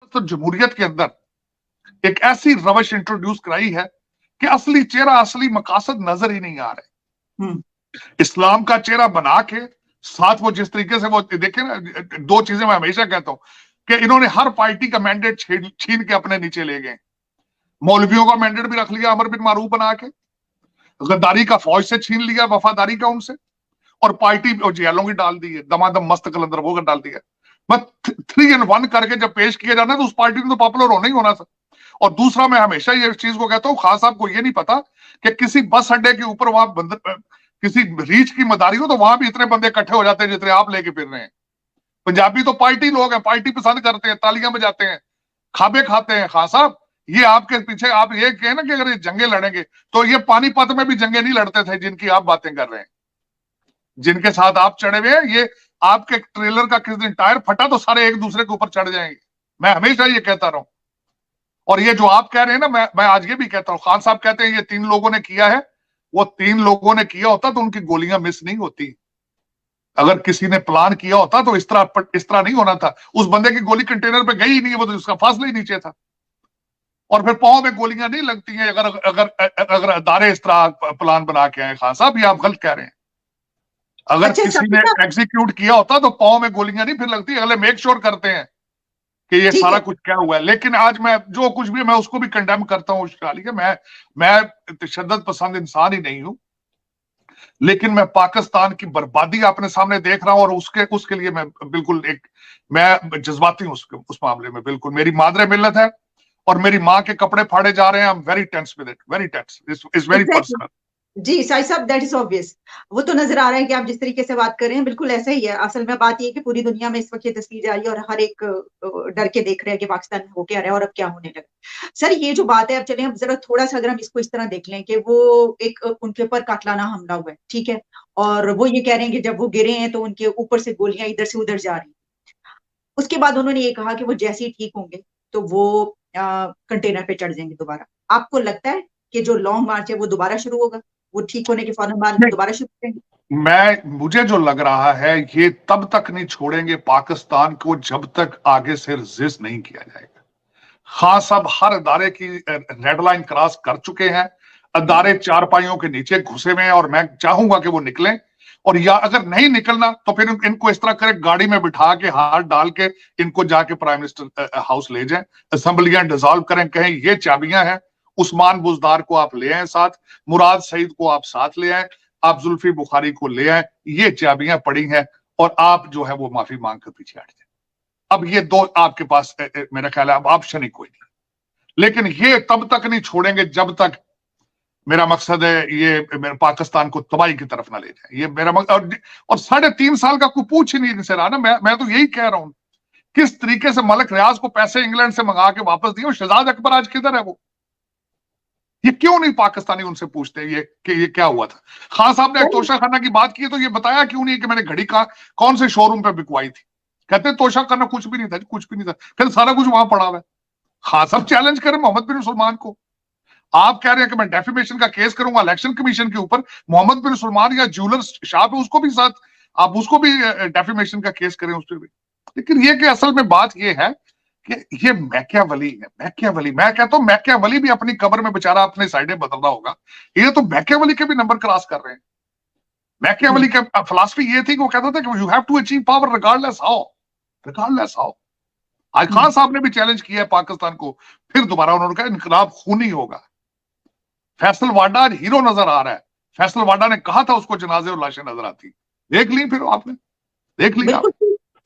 तो जमहूरियत के अंदर एक ऐसी रवश इंट्रोड्यूस कराई है कि असली चेहरा, असली मकासद नजर ही नहीं आ रहे। इस्लाम का चेहरा बना के साथ वो जिस तरीके से वो देखे ना, दो चीजें मैं हमेशा कहता हूं कि इन्होंने हर पार्टी का मैंडेट छीन के अपने नीचे ले गए। मौलवियों का मैंडेट भी रख लिया अमर बिन मारूफ बना के, गद्दारी का फौज से छीन लिया, वफादारी का उनसे, और पार्टी और जेलों की डाल दी है, दमादम मस्त कलंदर वो डाल दिया। बस 3 in 1 करके जब पेश किया जाना तो उस पार्टी ने तो पॉपुलर होना ही होना था। और दूसरा, मैं हमेशा ये चीज को कहता हूं, खास साहब को ये नहीं पता कि किसी बस अड्डे के ऊपर वहां किसी रीच की मदारी हो तो वहां भी इतने बंदे इकट्ठे हो जाते हैं जितने आप लेके फिर रहे हैं। पंजाबी तो पार्टी लोग हैं, पार्टी पसंद करते हैं, तालियां बजाते हैं, खाबे खाते हैं। खान साहब, ये आपके पीछे आप ये कहें ना कि अगर ये जंगे लड़ेंगे तो ये पानीपत में भी जंगे नहीं लड़ते थे जिनकी आप बातें कर रहे हैं, जिनके साथ आप चढ़े हुए हैं। ये आपके ट्रेलर का किस दिन टायर फटा तो सारे एक दूसरे के ऊपर चढ़ जाएंगे। मैं हमेशा ये कहता रहा हूं। और ये जो आप कह रहे हैं ना, मैं आज ये भी कहता हूं, खान साहब कहते हैं ये 3 लोगों ने किया है, वो 3 लोगों ने किया होता तो उनकी गोलियां मिस नहीं होती। अगर किसी ने प्लान किया होता तो इस तरह नहीं होना था। उस बंदे की गोली कंटेनर पे गई ही नहीं, वो तो उसका फासला ही नीचे था। और फिर पांव में गोलियां नहीं लगती हैं अगर अगर अगर अदारे इस तरह प्लान बना के आए। खान साहब, ये आप गलत कह रहे हैं। अगर किसी ने एग्जीक्यूट किया होता तो पांव में गोलियां नहीं फिर लगती। अगले मेक श्योर करते हैं कि ये सारा कुछ क्या हुआ है। लेकिन आज मैं जो कुछ भी, मैं उसको भी कंडेम करता हूँ। मैं तशद्दुद पसंद इंसान ही नहीं हूं, लेकिन मैं पाकिस्तान की बर्बादी अपने सामने देख रहा हूं और उसके लिए मैं बिल्कुल मैं जज्बाती हूं उस मामले में। बिल्कुल मेरी मादरे मिल्लत है और मेरी माँ के कपड़े फाड़े जा रहे हैं। I am very tense with it, very tense, it's very personal. जी साई साहब, दैट इज ऑब्वियस। वो तो नजर आ रहा है कि आप जिस तरीके से बात कर रहे हैं बिल्कुल ऐसा ही है। असल में बात ये कि पूरी दुनिया में इस वक्त ये तस्वीर जा रही है और हर एक डर के देख रहे हैं कि पाकिस्तान में हो क्या रहा है और अब क्या होने लगा। सर, ये जो बात है, अब चले हम जरा थोड़ा सा अगर हम इसको इस तरह देख लें कि वो एक उनके ऊपर कातलाना हमला हुआ है, ठीक है, और वो ये कह रहे हैं कि जब वो गिरे हैं तो उनके ऊपर से गोलियां इधर से उधर जा रही। उसके बाद उन्होंने ये कहा कि वो जैसे ही ठीक होंगे तो वो कंटेनर पे चढ़ जाएंगे दोबारा। आपको लगता है कि जो लॉन्ग मार्च है वो दोबारा शुरू होगा? वो ठीक होने के फौरन बाद दोबारा शुरू करेंगे? मुझे जो लग रहा है, ये तब तक नहीं छोड़ेंगे पाकिस्तान को जब तक आगे से रेजिस्ट नहीं किया जाएगा। खान साहब हर अदारे की रेड लाइन क्रॉस कर चुके हैं। अदारे चारपाइयों के नीचे घुसे हुए हैं और मैं चाहूंगा कि वो निकलें। और या अगर नहीं निकलना तो फिर इनको इस तरह करें, गाड़ी में बिठा के हाथ डाल के इनको जाके प्राइम मिनिस्टर हाउस ले जाएं, असेंबलियां डिसॉल्व करें, कहें ये चाबियां हैं, उस्मान बुजदार को आप ले आए साथ, मुराद सईद को आप साथ ले आए, आप जुल्फी बुखारी को ले आए, ये चाबियां पड़ी हैं और आप जो है वो माफी मांग कर पीछे हट जाए। अब ये दो आपके पास मेरा ख्याल है अब ऑप्शन ही कोई नहीं। लेकिन ये तब तक नहीं छोड़ेंगे जब तक, मेरा मकसद है ये मेरे पाकिस्तान को तबाही की तरफ ना ले जाए। ये मेरा मकसद। और 3.5 साल का कोई पूछ ही नहीं से रहा ना। मैं तो यही कह रहा हूं, किस तरीके से मलिक रियाज को पैसे इंग्लैंड से मंगा के वापस दिए, शहजाद अकबर आज किधर है? वो ये क्यों नहीं पाकिस्तानी उनसे पूछते कि ये क्या हुआ था? खान साहब ने तोशा खाना की बात की तो ये बताया क्यों नहीं कि मैंने घड़ी कौन से शोरूम पे बिकवाई थी? कहते तोशा खाना कुछ भी नहीं था, कुछ भी नहीं था, फिर सारा कुछ वहां पड़ा हुआ है। खान साहब चैलेंज करें मोहम्मद बिन सलमान को। आप कह रहे हैं कि मैं डेफिमेशन का केस करूंगा इलेक्शन कमीशन के ऊपर, मोहम्मद बिन सलमान या ज्वेलर शॉप है उसको भी साथ, आप उसको भी डेफिमेशन का केस करें उस पर भी। लेकिन ये कि असल में बात ये है कि ये मैकियावली है, मैकियावली। मैं कहता हूं मैकियावली भी अपनी कब्र में बेचारा अपने साइडें बदलना होगा। ये तो मैकियावली के भी नंबर क्रॉस कर रहे हैं। मैकियावली का फिलॉसफी ये थी कि वो कहता था कि you have to achieve power regardless how, regardless how. आज खान साहब ने भी चैलेंज किया है पाकिस्तान को, फिर दोबारा उन्होंने कहा इनकलाब खूनी होगा। फैसल वाडा आज हीरो नजर आ रहा है। फैसल वाडा ने कहा था उसको जनाजे और लाशें नजर आती, देख ली फिर आपने, देख लिया।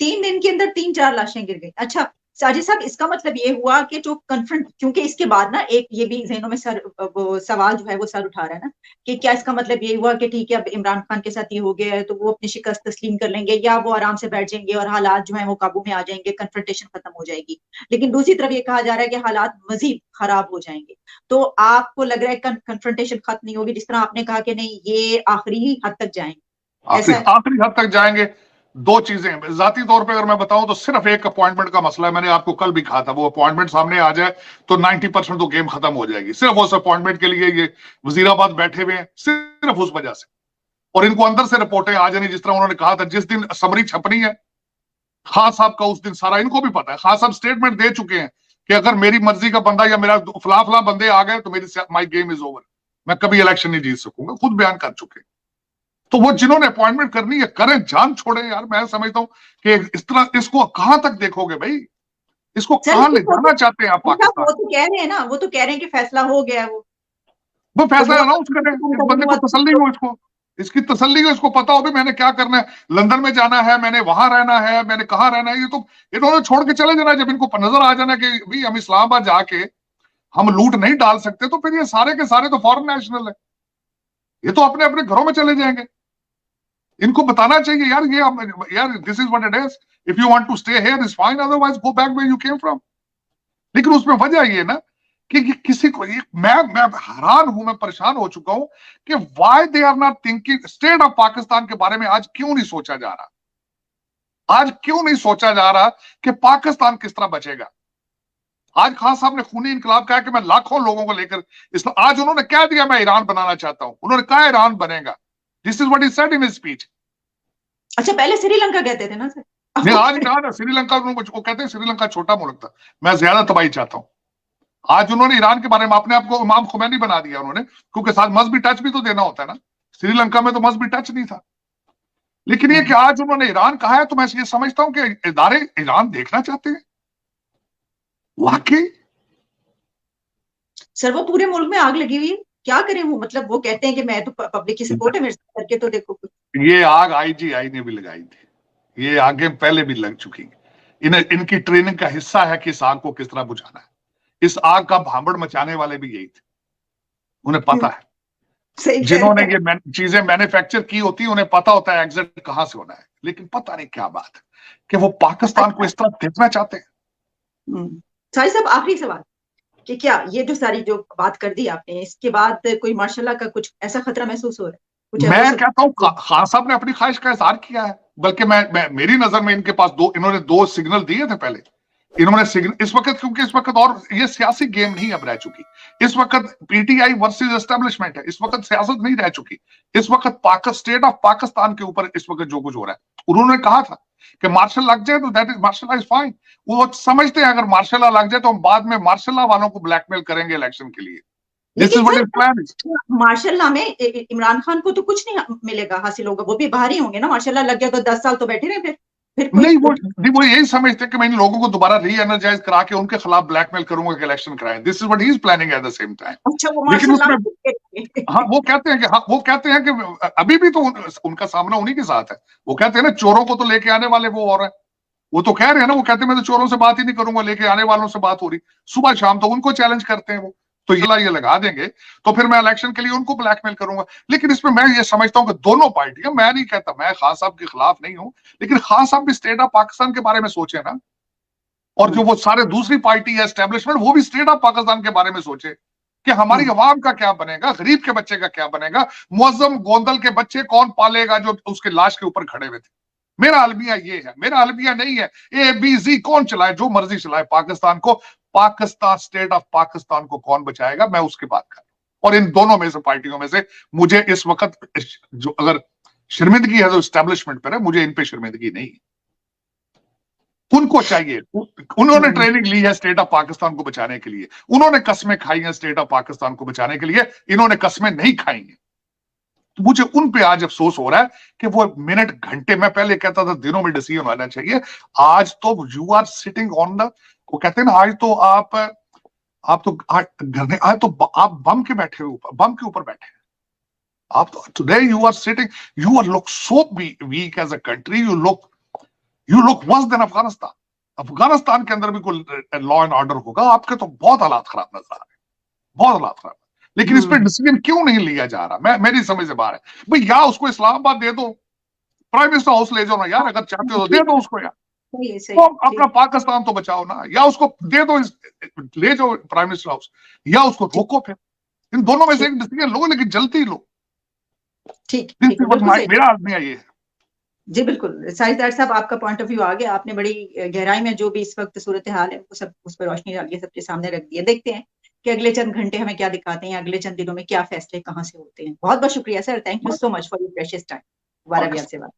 3 दिन के अंदर 3-4 लाशें गिर गई। अच्छा साजिद साहब, इसका मतलब ये हुआ कि जो कन्फ्रंट, क्योंकि इसके बाद ना एक ये भी जहनों में सवाल जो है वो सर उठा रहा है ना कि क्या इसका मतलब ये हुआ कि ठीक है अब इमरान खान के साथ ये हो गया है तो वो अपनी शिकस्त तस्लीम कर लेंगे या वो आराम से बैठ जाएंगे और हालात जो है वो काबू में आ जाएंगे, कन्फ्रंटेशन खत्म हो जाएगी। लेकिन दूसरी तरफ ये कहा जा रहा है कि हालात मजीद खराब हो जाएंगे। तो आपको लग रहा है कन्फ्रंटेशन खत्म नहीं होगी, जिस तरह आपने कहा कि नहीं ये आखिरी हद तक जाएंगे? आखिरी हद तक जाएंगे। दो चीजें जाती तौर पे अगर मैं बताऊं तो सिर्फ एक अपॉइंटमेंट का मसला है। मैंने आपको कल भी कहा था वो अपॉइंटमेंट सामने आ जाए तो 90% तो गेम खत्म हो जाएगी। सिर्फ उस अपॉइंटमेंट के लिए ये वजीराबाद बैठे हुए हैं, सिर्फ उस वजह से। और इनको अंदर से रिपोर्टें आ जानी, जिस तरह उन्होंने कहा था जिस दिन समरी छपनी है खान साहब का उस दिन सारा इनको भी पता है, खान साहब स्टेटमेंट दे चुके हैं कि अगर मेरी मर्जी का बंदा या मेरा फला फला बंदे आ गए तो मेरी माई गेम इज ओवर, मैं कभी इलेक्शन नहीं जीत सकूंगा, खुद बयान कर चुके हैं। तो वो जिन्होंने अपॉइंटमेंट करनी है करें, जान छोड़े यार। मैं समझता हूं कि इस तरह इसको कहां तक देखोगे भाई, इसको कहां ले जाना चाहते हैं आप पाकिस्तान? वो तो कह रहे हैं ना, वो तो कह रहे हैं कि फैसला हो गया है, वो फैसला अनाउंस करें, इस बंदे को तसल्ली हो, इसको इसकी तसल्ली हो, इसको पता हो भी मैंने क्या करना है, लंदन में जाना है, मैंने वहां रहना है, मैंने कहाँ रहना है। ये तो इन्होंने छोड़ के चले जाना। जब इनको नजर आ जाना कि भाई हम इस्लामाबाद जाके हम लूट नहीं डाल सकते, तो फिर ये सारे के सारे तो फॉरेन नेशनल है, ये तो अपने अपने घरों में चले जाएंगे। इनको बताना चाहिए यार, ये यार this is what it is, if you want to stay here is fine, otherwise go back where you came from. लेकिन उसमें वजह ये ना कि किसी को मैं हैरान हूं, मैं परेशान हो चुका हूं कि why they are not thinking state of Pakistan के बारे में। आज क्यों नहीं सोचा जा रहा, आज क्यों नहीं सोचा जा रहा कि पाकिस्तान किस तरह बचेगा? आज खान साहब ने खूनी इनकलाब कहा कि मैं लाखों लोगों को लेकर आज उन्होंने कह दिया मैं ईरान बनाना चाहता हूं, उन्होंने कहा ईरान बनेगा। This is what he said in his speech. अच्छा, पहले श्रीलंका कहते थे ना सर? नहीं, आज ईरान है। श्रीलंका वो कहते हैं श्रीलंका छोटा मुल्क था, मैं ज्यादा तबाही चाहता हूं। आज उन्होंने ईरान के बारे में अपने आप को इमाम खुमैनी बना दिया उन्होंने, क्योंकि साथ मजहबी टच भी तो देना होता है ना। श्रीलंका में तो मजहबी टच नहीं था। लेकिन ये कि आज उन्होंने ईरान कहा है, तो मैं ये समझता हूं कि इदारे ईरान देखना चाहते हैं वाकई। सर वो पूरे मुल्क में आग लगी हुई है, क्या करें वो? मतलब वो कहते हैं कि मैं तो पब्लिक की सपोर्ट है मेरे साथ, करके तो देखो कुछ। ये आग आईजीआई ने भी लगाई थी, ये आगे पहले भी लग चुकी है। इनकी ट्रेनिंग का हिस्सा है कि इस आग को किस तरह बुझाना है। इस आग का भांबड़ मचाने वाले भी यही थे, उन्हें पता है। जिन्होंने ये चीजें मैन्युफैक्चर की होती है उन्हें पता होता है एग्जिट कहां से होना है। लेकिन पता नहीं क्या बात है कि वो पाकिस्तान को इस तरह देखना चाहते हैं। साहिब साहब, आखिरी सवाल कि क्या ये जो सारी जो बात कर दी आपने, इसके बाद कोई मार्शल का कुछ ऐसा खतरा महसूस हो रहा है? कुछ मैं कहता हूं खान साहब ने अपनी ख्वाहिश का इजहार किया है, बल्कि मेरी नजर में इनके पास इन्होंने दो सिग्नल दिए थे पहले। इन्होंने सिग्नल इस वक्त, क्योंकि इस वक्त और ये सियासी गेम नहीं अब रह चुकी, इस वक्त पीटीआई वर्सेस एस्टेब्लिशमेंट है, इस वक्त सियासत नहीं रह चुकी। इस वक्त स्टेट ऑफ पाकिस्तान के ऊपर इस वक्त जो कुछ हो रहा है। उन्होंने कहा था कि मार्शल लग जाए तो that is martial is fine. वो समझते हैं अगर मार्शल लग जाए तो हम बाद में मार्शल वालों को ब्लैकमेल करेंगे इलेक्शन के लिए। मार्शल में इमरान खान को तो कुछ नहीं मिलेगा, हासिल होगा, वो भी बाहर ही होंगे ना। मार्शल लग गया तो 10 साल तो बैठे रहे फिर नहीं, वो यही समझते कि मैं इन लोगों को दोबारा री एनर्जाइज करा के उनके खिलाफ ब्लैकमेल करूंगा कि इलेक्शन कराएं। This is what he is planning at the same time. अच्छा, वो लेकिन उसमें हाँ, वो कहते हैं कि अभी भी तो उनका सामना उन्हीं के साथ है। वो कहते हैं ना चोरों को तो लेके आने वाले वो और है। वो तो कह रहे हैं ना, वो कहते हैं मैं तो चोरों से बात ही नहीं करूंगा, लेके आने वालों से बात हो रही। सुबह शाम तो उनको चैलेंज करते हैं वो, तो ये लगा देंगे तो फिर मैं इलेक्शन के लिए उनको ब्लैकमेल करूंगा। लेकिन इसमें मैं ये समझता हूं कि दोनों पार्टियां, मैं नहीं कहता, मैं खान साहब के खिलाफ नहीं हूं, लेकिन खान साहब भी स्टेट ऑफ पाकिस्तान के बारे में सोचे ना। और जो वो सारे दूसरी पार्टी है एस्टेब्लिशमेंट, वो भी स्टेट ऑफ पाकिस्तान के बारे में सोचे कि हमारी अवाम का क्या बनेगा, गरीब के बच्चे का क्या बनेगा, मुअज्जम गोंदल के बच्चे कौन पालेगा जो उसके लाश के ऊपर खड़े हुए थे। मेरा अलमिया ये है, मेरा अलमिया नहीं है ABC कौन चलाए, जो मर्जी चलाए पाकिस्तान को। पाकिस्तान, स्टेट ऑफ पाकिस्तान को कौन बचाएगा, मैं उसकी बात कर रहा हूं। और इन दोनों में से, पार्टियों में से, मुझे इस वक्त जो अगर शर्मिंदगी है जो एस्टेब्लिशमेंट पर है, मुझे इन पे शर्मिंदगी नहीं है। उनको चाहिए, उन्होंने ट्रेनिंग ली है स्टेट ऑफ पाकिस्तान को बचाने के लिए, उन्होंने कस्में खाई हैं स्टेट ऑफ पाकिस्तान को बचाने के लिए, इन्होंने कस्में नहीं खाई हैं। तो मुझे उन पे आज अफसोस हो रहा है कि वो मिनट घंटे, मैं पहले कहता था दिनों में डिसीजन होना चाहिए, आज तो you are sitting on the, वो कहते हैं ना, आज तो आप तो घर में, आज तो आप बम के बैठे हो, बम के ऊपर बैठे हैं आप तो। Today you are sitting, you are look so weak as a country, you look worse than Afghanistan. Afghanistan के अंदर भी कोई लॉ एंड ऑर्डर होगा, आपके तो बहुत हालात खराब नजर आ रहे हैं, बहुत हालात खराब। लेकिन इस पर डिसीजन क्यों नहीं लिया जा रहा, मेरी समझ से बाहर है भाई। या उसको इस्लामाबाद दे दो, प्राइम मिनिस्टर हाउस ले जाओ ना यार, अगर चाहते हो तो दे दो उसको यार, तो अपना पाकिस्तान तो बचाओ ना। या उसको दे दो, ले जाओ प्राइम मिनिस्टर हाउस, या उसको रोको। फिर इन दोनों में से एक डिसीजन लो, लेकिन जल्दी लो। ठीक, मेरा आदमी ये है। जी बिल्कुल, साहिदार साहब, आपका पॉइंट ऑफ व्यू आ गया। आपने बड़ी गहराई में जो भी इस वक्त सूरत हाल है वो सब उस पर रोशनी डाल के सबके सामने रख दिया। देखते हैं कि अगले चंद घंटे हमें क्या दिखाते हैं, अगले चंद दिनों में क्या फैसले कहां से होते हैं। बहुत बहुत शुक्रिया sir, thank you so much for your precious time. दोबारा भी आपसे बात।